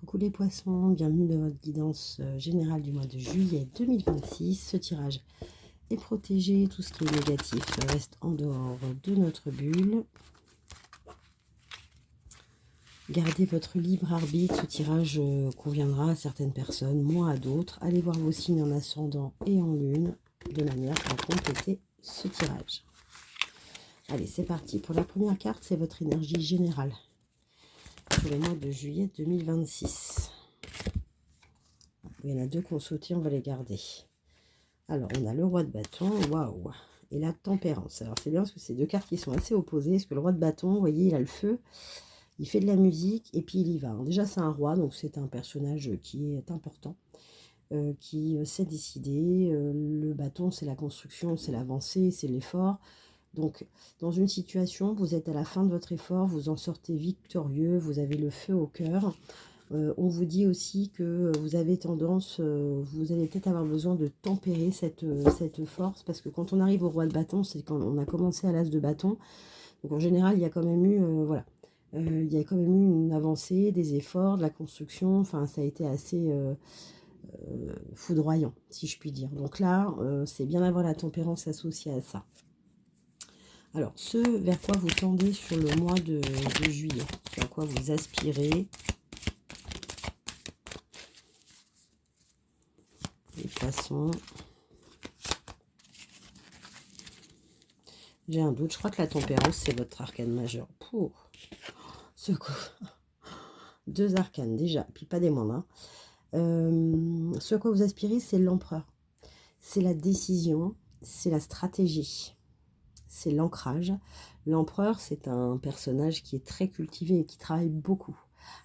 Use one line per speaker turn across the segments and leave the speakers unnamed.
Coucou les poissons, bienvenue dans votre guidance générale du mois de juillet 2026. Ce tirage est protégé, tout ce qui est négatif reste en dehors de notre bulle. Gardez votre libre arbitre, ce tirage conviendra à certaines personnes, moins à d'autres. Allez voir vos signes en ascendant et en lune, de manière à compléter ce tirage. Allez, c'est parti. Pour la première carte, c'est votre énergie générale pour le mois de juillet 2026. Il y en a deux qui ont sauté, on va les garder. Alors, on a le roi de bâton, waouh, et la tempérance. Alors, c'est bien parce que c'est deux cartes qui sont assez opposées. Parce que le roi de bâton, vous voyez, il a le feu, il fait de la musique et puis il y va. Alors, déjà, c'est un roi, donc c'est un personnage qui est important, qui sait décider. Le bâton, c'est la construction, c'est l'avancée, c'est l'effort. Donc, dans une situation, vous êtes à la fin de votre effort, vous en sortez victorieux, vous avez le feu au cœur. On vous dit aussi que vous avez tendance, vous allez peut-être avoir besoin de tempérer cette force, parce que quand on arrive au roi de bâton, c'est quand on a commencé à l'as de bâton. Donc en général, il y a quand même eu, voilà, il y a quand même eu une avancée, des efforts, de la construction. Enfin, ça a été assez foudroyant, si je puis dire. Donc là, c'est bien d'avoir la tempérance associée à ça. Alors, ce vers quoi vous tendez sur le mois de juillet, ce à quoi vous aspirez. Les poissons. J'ai un doute. Je crois que la tempérance, c'est votre arcane majeur. Pour ce coup. Deux arcanes déjà, puis pas des moindres. Ce à quoi vous aspirez, c'est l'empereur. C'est la décision, c'est la stratégie, c'est l'ancrage. L'empereur, c'est un personnage qui est très cultivé et qui travaille beaucoup.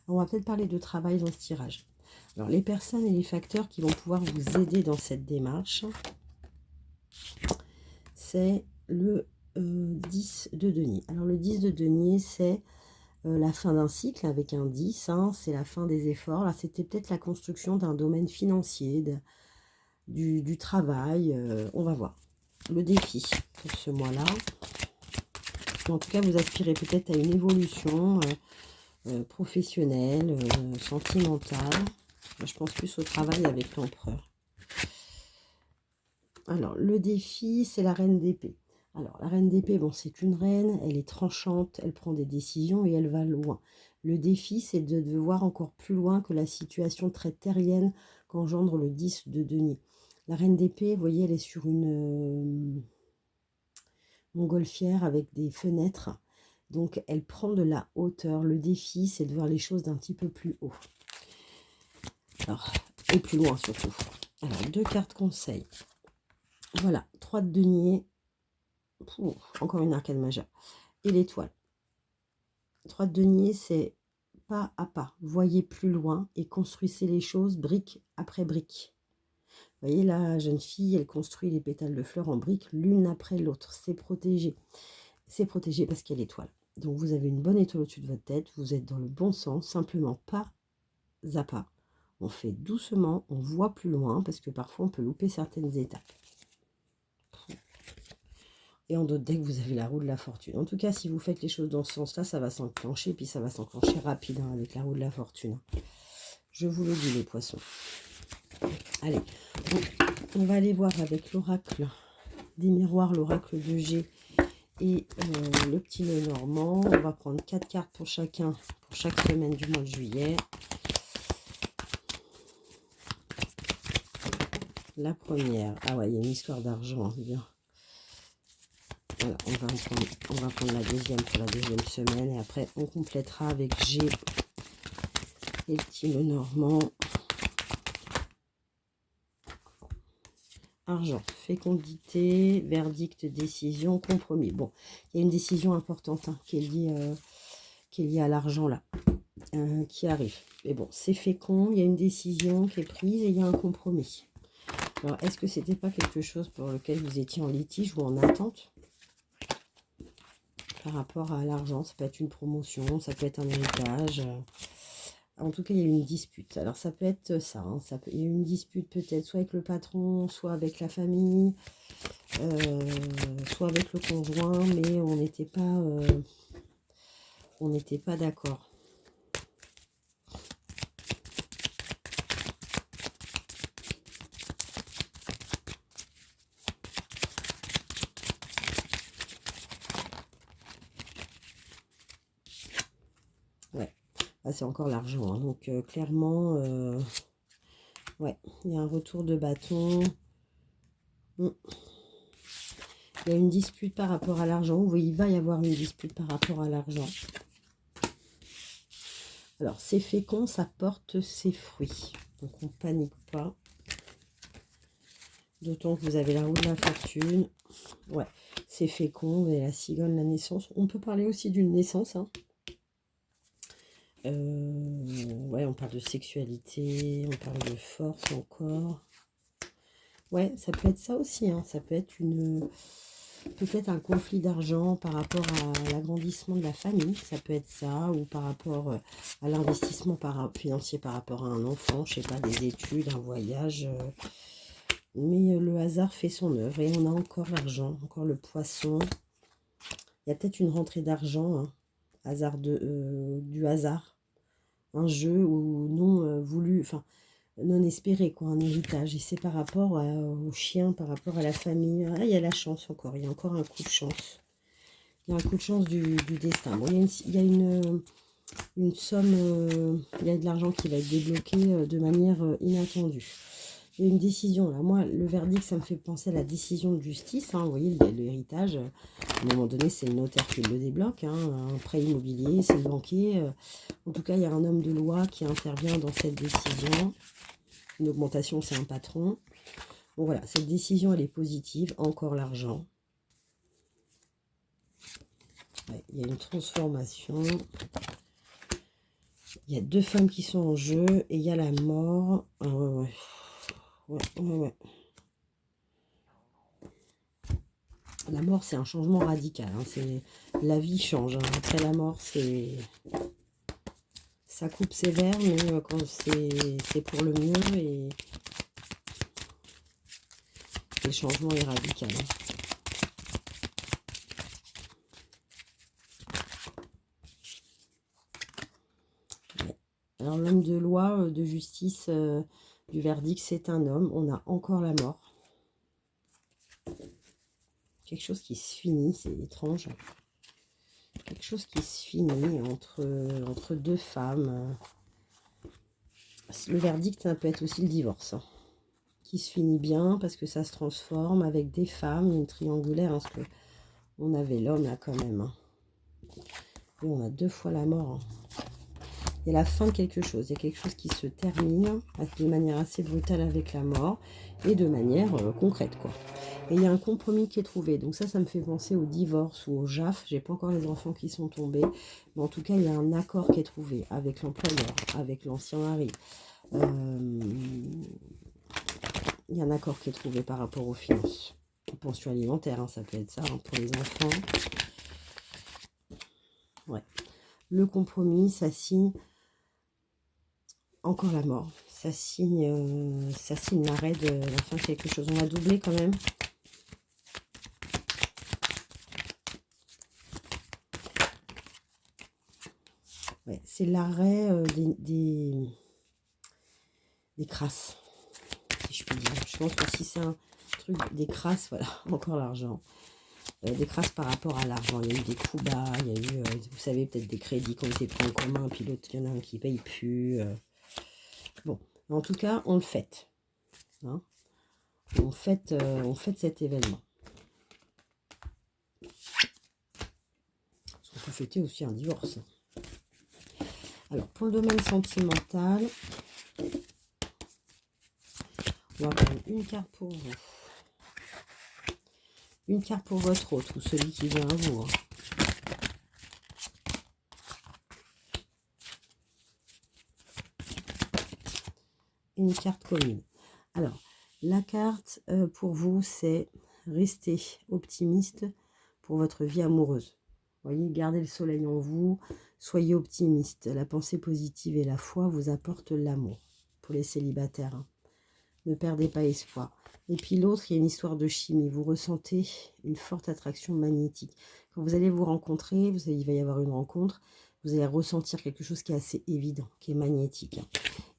On va peut-être parler de travail dans ce tirage. Alors, les personnes et les facteurs qui vont pouvoir vous aider dans cette démarche, c'est le 10 de denier. Alors, le 10 de denier, c'est la fin d'un cycle avec un 10, hein, c'est la fin des efforts. Là, c'était peut-être la construction d'un domaine financier, du travail. On va voir. Le défi pour ce mois-là. En tout cas, vous aspirez peut-être à une évolution professionnelle, sentimentale. Je pense plus au travail avec l'empereur. Alors, le défi, c'est la reine d'épée. Alors, la reine d'épée, bon, c'est une reine, elle est tranchante, elle prend des décisions et elle va loin. Le défi, c'est de voir encore plus loin que la situation très terrienne qu'engendre le 10 de denier. La reine d'épée, vous voyez, elle est sur une montgolfière avec des fenêtres. Donc, elle prend de la hauteur. Le défi, c'est de voir les choses d'un petit peu plus haut. Alors, et plus loin surtout. Alors, deux cartes conseils. Voilà, 3 de denier. Encore une arcane majeure. Et l'étoile. 3 de denier, c'est pas à pas. Voyez plus loin et construisez les choses brique après brique. Vous voyez, la jeune fille, elle construit les pétales de fleurs en briques l'une après l'autre. C'est protégé. C'est protégé parce qu'il y a l'étoile. Donc, vous avez une bonne étoile au-dessus de votre tête. Vous êtes dans le bon sens, simplement pas à pas. On fait doucement, on voit plus loin parce que parfois, on peut louper certaines étapes. Et en d'autres decks, vous avez la roue de la fortune. En tout cas, si vous faites les choses dans ce sens-là, ça va s'enclencher. Puis ça va s'enclencher rapide avec la roue de la fortune. Je vous le dis, les poissons. Allez, donc, on va aller voir avec l'oracle des miroirs, l'oracle de G et le petit nœud normand. On va prendre 4 cartes pour chacun, pour chaque semaine du mois de juillet. La première, ah ouais, il y a une histoire d'argent, bien. Voilà, on va prendre la deuxième pour la deuxième semaine et après on complétera avec G et le petit nœud normand. Argent, fécondité, verdict, décision, compromis. Bon, il y a une décision importante hein, qui est liée à l'argent là, qui arrive. Mais bon, c'est fécond, il y a une décision qui est prise et il y a un compromis. Alors, est-ce que c'était pas quelque chose pour lequel vous étiez en litige ou en attente par rapport à l'argent? Ça peut être une promotion, ça peut être un héritage. En tout cas, il y a une dispute. Alors, ça peut être ça. Hein, il y a une dispute peut-être soit avec le patron, soit avec la famille, soit avec le conjoint, mais on n'était pas d'accord. Ah, c'est encore l'argent, hein. Donc, clairement, ouais, il y a un retour de bâton. Mm. Il y a une dispute par rapport à l'argent. Oui, il va y avoir une dispute par rapport à l'argent. Alors, c'est fécond, ça porte ses fruits. Donc, on ne panique pas. D'autant que vous avez la roue de la fortune. Ouais, c'est fécond, vous avez la cigogne, la naissance. On peut parler aussi d'une naissance, hein. Ouais, on parle de sexualité, on parle de force encore. Ouais, ça peut être ça aussi, hein. Ça peut être peut-être un conflit d'argent par rapport à l'agrandissement de la famille. Ça peut être ça, ou par rapport à l'investissement financier par rapport à un enfant, je sais pas, des études, un voyage. Mais le hasard fait son œuvre et on a encore l'argent, encore le poisson. Il y a peut-être une rentrée d'argent, hein. Du hasard. Un jeu ou non voulu, enfin non espéré, quoi, un héritage. Et c'est par rapport au chien, par rapport à la famille. Ah, il y a la chance encore, il y a encore un coup de chance. Il y a un coup de chance du destin. Bon, il y a une somme, il y a de l'argent qui va être débloqué de manière inattendue. Il y a une décision, là. Moi, le verdict, ça me fait penser à la décision de justice, hein. Vous voyez, l'héritage, à un moment donné, c'est le notaire qui le débloque, hein. Un prêt immobilier, c'est le banquier. En tout cas, il y a un homme de loi qui intervient dans cette décision. Une augmentation, c'est un patron. Bon, voilà, cette décision, elle est positive. Encore l'argent. Ouais, il y a une transformation. Il y a deux femmes qui sont en jeu et il y a la mort. Ah, ouais, ouais. Ouais, ouais. La mort, c'est un changement radical, hein. La vie change, hein. Après la mort, ça coupe sévère, mais quand c'est pour le mieux et le changement est radical, hein. Ouais. Alors l'homme de loi, de justice, du verdict, c'est un homme. On a encore la mort. Quelque chose qui se finit, c'est étrange. Quelque chose qui se finit entre deux femmes. Le verdict, ça peut être aussi le divorce, hein, qui se finit bien parce que ça se transforme avec des femmes, une triangulaire, hein, parce que on avait l'homme là quand même, hein. Et on a deux fois la mort, hein. Il y a la fin de quelque chose, il y a quelque chose qui se termine de manière assez brutale avec la mort et de manière concrète, quoi. Et il y a un compromis qui est trouvé, donc ça me fait penser au divorce ou au JAF. J'ai pas encore les enfants qui sont tombés, mais en tout cas il y a un accord qui est trouvé avec l'employeur, avec l'ancien mari. Il y a un accord qui est trouvé par rapport aux finances. Pension alimentaire, hein, ça peut être ça, hein, pour les enfants. Ouais. Le compromis, ça signe encore la mort. Ça signe l'arrêt de la fin de quelque chose. On va doubler quand même. Ouais, c'est l'arrêt des crasses, si je puis dire. Je pense que si c'est un truc des crasses, voilà, encore l'argent. Des crasses par rapport à l'argent. Il y a eu des coups bas, il y a eu, vous savez, peut-être des crédits qui ont été pris en commun, puis l'autre, il y en a un qui ne paye plus. Bon, en tout cas, on le fête, hein. On fête cet événement. On peut fêter aussi un divorce. Alors, pour le domaine sentimental, on va prendre une carte pour vous. Une carte pour votre autre ou celui qui vient à vous, hein. Une carte commune. Alors, la carte pour vous, c'est rester optimiste pour votre vie amoureuse. Voyez, gardez le soleil en vous, soyez optimiste. La pensée positive et la foi vous apportent l'amour pour les célibataires, hein. Ne perdez pas espoir. Et puis l'autre, il y a une histoire de chimie. Vous ressentez une forte attraction magnétique. Quand vous allez vous rencontrer, il va y avoir une rencontre, vous allez ressentir quelque chose qui est assez évident, qui est magnétique, hein.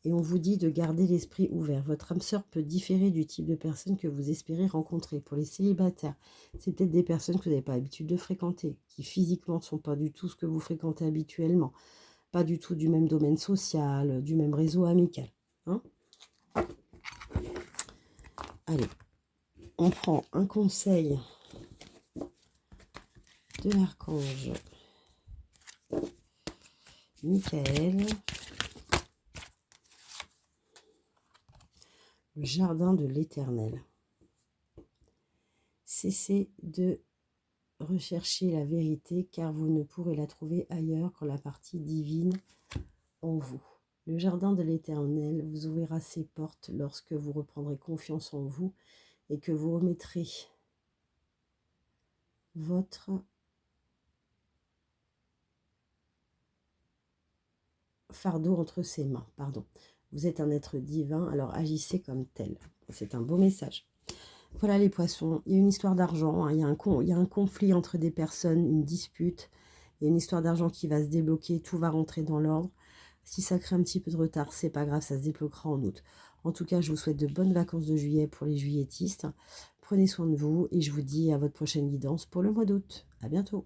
Et on vous dit de garder l'esprit ouvert. Votre âme sœur peut différer du type de personne que vous espérez rencontrer. Pour les célibataires, c'est peut-être des personnes que vous n'avez pas l'habitude de fréquenter, qui physiquement ne sont pas du tout ce que vous fréquentez habituellement. pas du tout du même domaine social, du même réseau amical. Hein. Allez, on prend un conseil de l'archange Michael. Le jardin de l'Éternel. Cessez de rechercher la vérité, car vous ne pourrez la trouver ailleurs qu'en la partie divine en vous. Le jardin de l'Éternel vous ouvrira ses portes lorsque vous reprendrez confiance en vous et que vous remettrez votre fardeau entre ses mains. Pardon. Vous êtes un être divin, alors agissez comme tel. C'est un beau message. Voilà les poissons, il y a une histoire d'argent, hein. Il y a un conflit entre des personnes, une dispute, il y a une histoire d'argent qui va se débloquer, tout va rentrer dans l'ordre. Si ça crée un petit peu de retard, c'est pas grave, ça se débloquera en août. En tout cas, je vous souhaite de bonnes vacances de juillet pour les juilletistes. Prenez soin de vous et je vous dis à votre prochaine guidance pour le mois d'août. À bientôt.